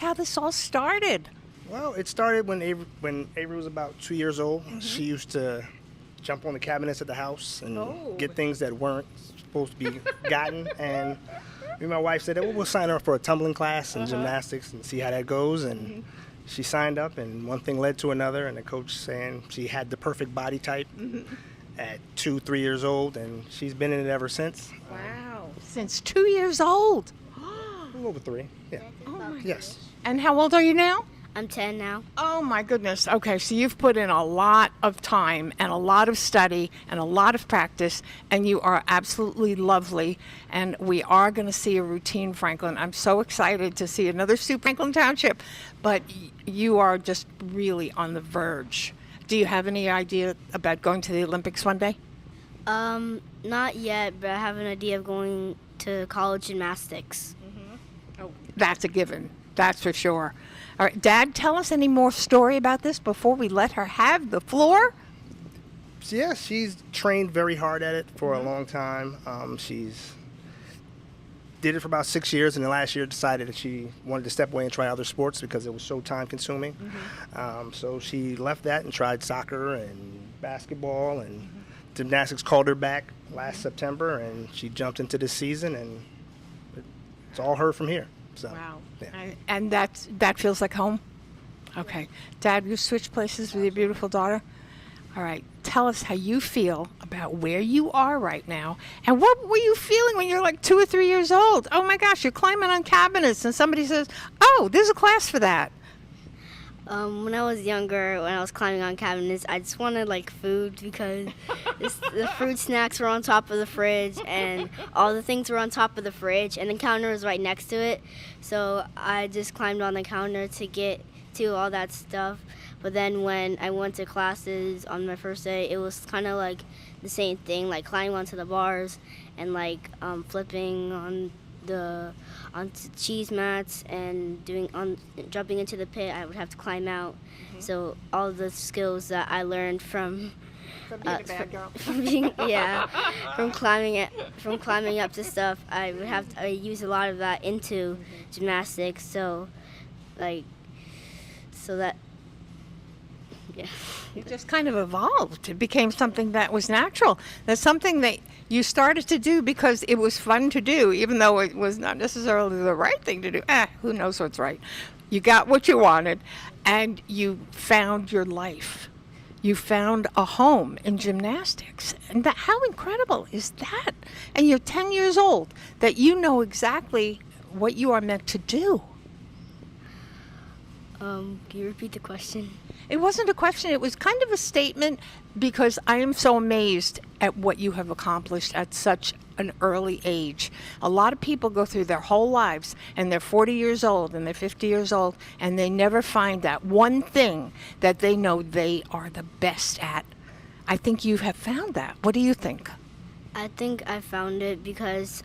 how this all started. Well, it started when Avery was about 2 years old. She used to jump on the cabinets at the house and get things that weren't supposed to be gotten. And me and my wife said, well, we'll sign her up for a tumbling class and gymnastics and see how that goes. And she signed up, and one thing led to another. And the coach saying she had the perfect body type at 2, 3 years old, and she's been in it ever since. Wow. Since 2 years old. A little over 3. Yeah. Oh my Yes. And how old are you now? I'm 10 now. Oh my goodness. Okay, so you've put in a lot of time and a lot of study and a lot of practice, and you are absolutely lovely. And we are going to see a routine, Franklin. I'm so excited to see another Super Franklin Township, but you are just really on the verge. Do you have any idea about going to the Olympics one day? Not yet, but I have an idea of going to college gymnastics. Oh, that's a given. That's for sure. All right, Dad, tell us any more story about this before we let her have the floor. So yeah, she's trained very hard at it for a long time. She's did it for about 6 years, and the last year decided that she wanted to step away and try other sports because it was so time consuming. So she left that and tried soccer and basketball, and gymnastics called her back last September, and she jumped into this season, and it's all her from here. So, Wow. yeah. And that feels like home? Okay. Dad, you switch places with your beautiful daughter? All right. Tell us how you feel about where you are right now. And what were you feeling when you're like 2 or 3 years old? Oh my gosh, you're climbing on cabinets and somebody says, oh, there's a class for that. When I was younger, when I was climbing on cabinets, I just wanted like food because the fruit snacks were on top of the fridge and all the things were on top of the fridge and the counter was right next to it. So I just climbed on the counter to get to all that stuff. But then when I went to classes on my first day, it was kind of like the same thing, like climbing onto the bars and like flipping onto cheese mats and jumping into the pit. I would have to climb out. So all the skills that I learned from being a bad girl. from climbing up to stuff, I use a lot of that into gymnastics. So that. Yeah. It just kind of evolved. It became something that was natural. That's something that you started to do because it was fun to do, even though it was not necessarily the right thing to do. Who knows what's right? You got what you wanted, and you found your life. You found a home in gymnastics. And how incredible is that? And you're 10 years old, that you know exactly what you are meant to do. Can you repeat the question? It wasn't a question. It was kind of a statement because I am so amazed at what you have accomplished at such an early age. A lot of people go through their whole lives and they're 40 years old and they're 50 years old and they never find that one thing that they know they are the best at. I think you have found that. What do you think? I think I found it because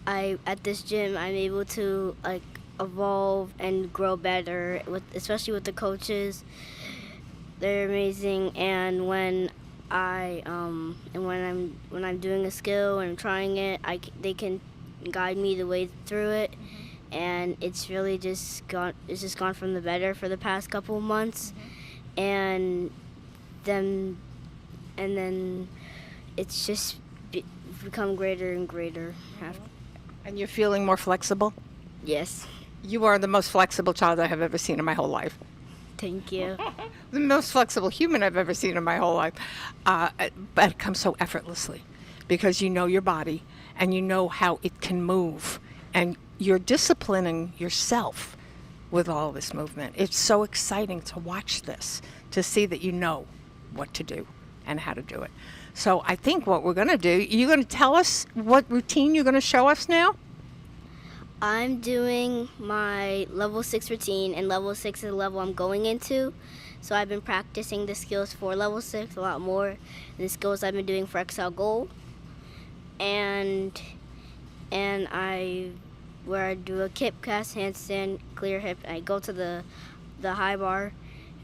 at this gym I'm able to like evolve and grow better especially with the coaches. They're amazing, and when I'm doing a skill and I'm trying it, they can guide me the way through it, and it's really just gone from the better for the past couple of months, and then it's just become greater and greater. And you're feeling more flexible? Yes. You are the most flexible child I have ever seen in my whole life. Thank you. The most flexible human I've ever seen in my whole life. But it comes so effortlessly because you know your body and you know how it can move. And you're disciplining yourself with all this movement. It's so exciting to watch this, to see that you know what to do and how to do it. So I think what we're going to do, you're going to tell us what routine you're going to show us now? I'm doing my level 6 routine, and level 6 is the level I'm going into. So I've been practicing the skills for level 6 a lot more than the skills I've been doing for XL Gold. And where I do a kip cast, handstand, clear hip, and I go to the high bar,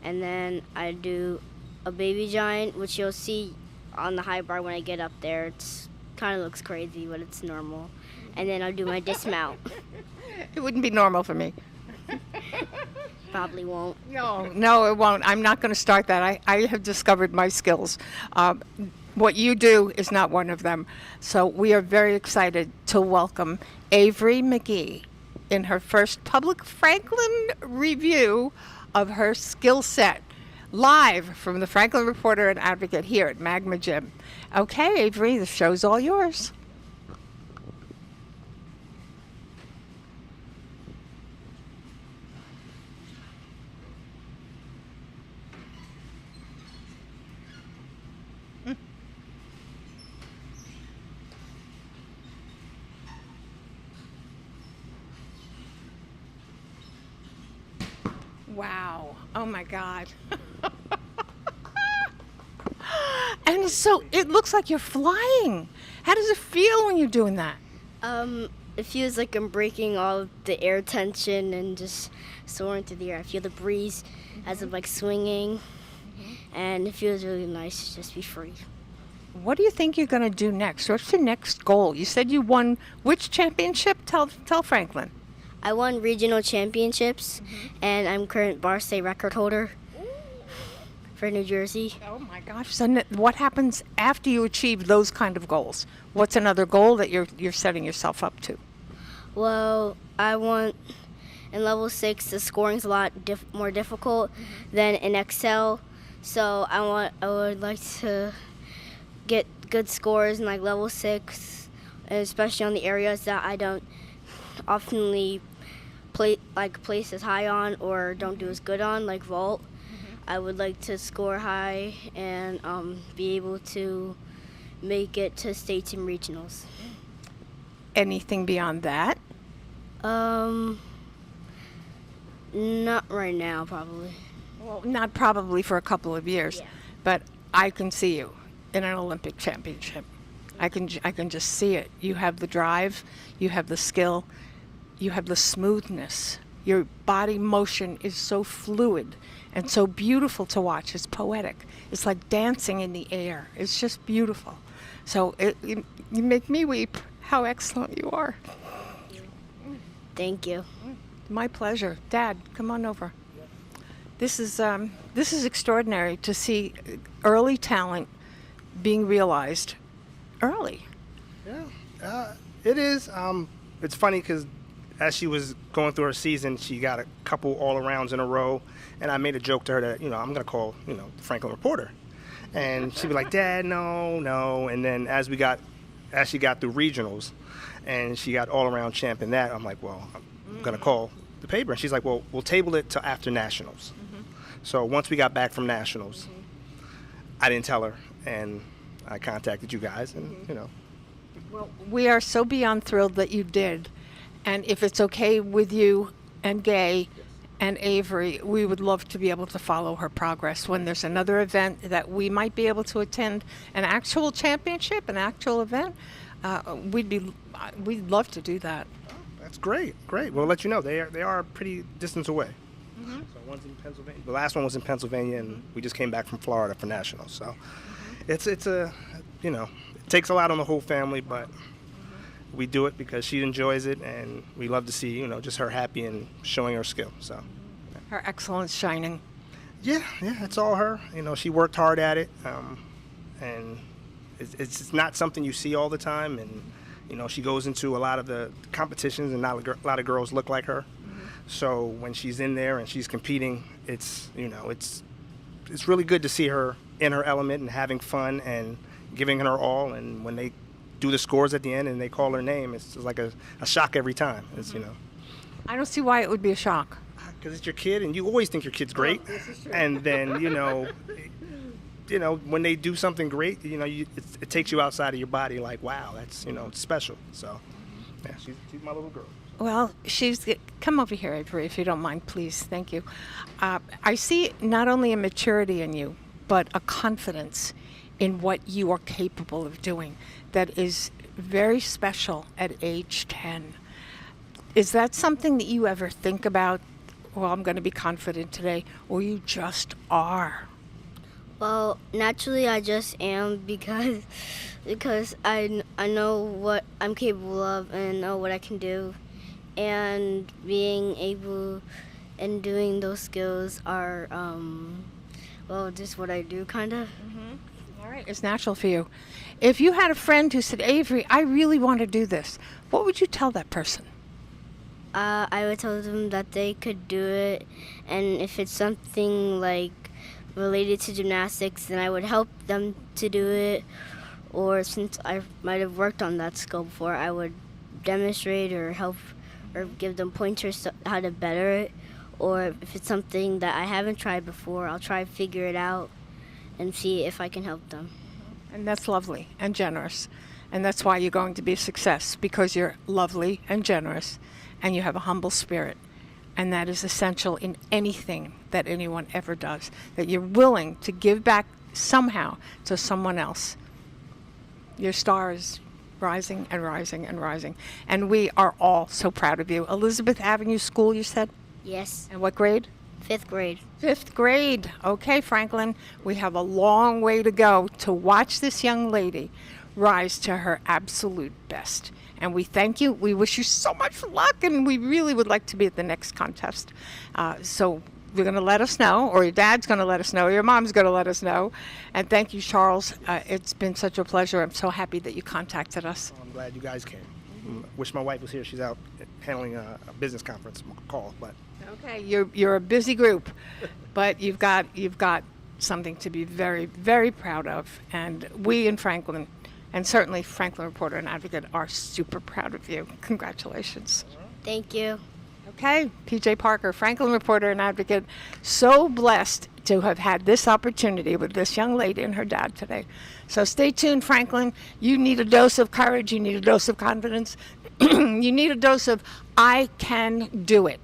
and then I do a baby giant, which you'll see on the high bar when I get up there. It's kind of looks crazy, but it's normal. And then I'll do my dismount. It wouldn't be normal for me. Probably won't. No, it won't. I'm not going to start that. I have discovered my skills. What you do is not one of them. So we are very excited to welcome Avarie McGee in her first public Franklin review of her skill set, live from the Franklin Reporter and Advocate here at Magma Gym. Okay, Avarie, the show's all yours. Wow. Oh my God. And so it looks like you're flying. How does it feel when you're doing that? It feels like I'm breaking all of the air tension and just soaring through the air. I feel the breeze as I'm like swinging, and it feels really nice to just be free. What do you think you're going to do next? What's your next goal? You said you won which championship? Tell Franklin. I won regional championships, and I'm current bar state record holder for New Jersey. Oh my gosh. So what happens after you achieve those kind of goals? What's another goal that you're setting yourself up to? Well, I want in level 6 the scoring's a lot more difficult than in Excel, so I would like to get good scores in like level 6, and especially on the areas that I don't oftenly place as high on or don't do as good on, like vault. I would like to score high and be able to make it to states and regionals. Anything beyond that? Not right now, probably. Well, not probably for a couple of years, Yeah. but I can see you in an Olympic championship. I can just see it. You have the drive, you have the skill, you have the smoothness. Your body motion is so fluid and so beautiful to watch. It's poetic. It's like dancing in the air. It's just beautiful. So you make me weep. How excellent you are. Thank you. My pleasure. Dad, come on over. This is extraordinary to see early talent being realized early. Yeah, it is. It's funny because as she was going through her season, she got a couple all-arounds in a row, and I made a joke to her that, I'm going to call, the Franklin Reporter. And she'd be like, Dad, no. And then as she got through regionals and she got all-around champ in that, I'm like, well, I'm going to call the paper. And she's like, well, we'll table it till after nationals. So once we got back from nationals, I didn't tell her, and I contacted you guys, and, Well, we are so beyond thrilled that you did. And if it's okay with you and Gay and Avarie, we would love to be able to follow her progress when there's another event that we might be able to attend, an actual championship, an actual event. We'd love to do that. That's great. We'll let you know. They are a pretty distance away. So one's in Pennsylvania. The last one was in Pennsylvania, and we just came back from Florida for nationals. So it's a, it takes a lot on the whole family, but we do it because she enjoys it, and we love to see, just her happy and showing her skill. So Her excellence shining. yeah, it's all her. She worked hard at it, and it's not something you see all the time. And she goes into a lot of the competitions, and not a lot of girls look like her. So when she's in there and she's competing, it's really good to see her in her element and having fun and giving her all. And when they do the scores at the end and they call her name, it's like a shock every time. It's I don't see why it would be a shock. because it's your kid, and you always think your kid's great, and then when they do something great, it takes you outside of your body. Like, wow, that's it's special. So yeah, she's my little girl. Well, come over here, Avarie, if you don't mind, please. Thank you. I see not only a maturity in you, but a confidence in what you are capable of doing that is very special at age 10. Is that something that you ever think about, well, I'm going to be confident today, or you just are? Well, naturally I just am because I know what I'm capable of and know what I can do, and being able and doing those skills are, well, just what I do, kind of. All right, it's natural for you. If you had a friend who said, Avery, I really want to do this, what would you tell that person? I would tell them that they could do it, and if it's something like related to gymnastics, then I would help them to do it. Or since I might have worked on that skill before, I would demonstrate or help or give them pointers to how to better it. Or if it's something that I haven't tried before, I'll try to figure it out and see if I can help them. And that's lovely and generous. And that's why you're going to be a success, because you're lovely and generous and you have a humble spirit. And that is essential in anything that anyone ever does, that you're willing to give back somehow to someone else. Your star is rising and rising and rising. And we are all so proud of you. Elizabeth Avenue School, you said? Yes, And what grade? 5th grade. 5th grade. Okay, Franklin, we have a long way to go to watch this young lady rise to her absolute best. And we thank you. We wish you so much luck, and we really would like to be at the next contest. So you're going to let us know, or your dad's going to let us know, or your mom's going to let us know. And thank you, Charles. It's been such a pleasure. I'm so happy that you contacted us. I'm glad you guys came. Wish my wife was here. She's out handling a business conference call, but Okay, you're a busy group, but you've got something to be very, very proud of. And we in Franklin, and certainly Franklin Reporter and Advocate, are super proud of you. Congratulations. Thank you. Okay, PJ Parker, Franklin Reporter and Advocate, so blessed to have had this opportunity with this young lady and her dad today. So stay tuned, Franklin. You need a dose of courage. You need a dose of confidence. You need a dose of, I can do it.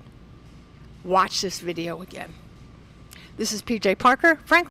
Watch this video again. This is PJ Parker, Franklin.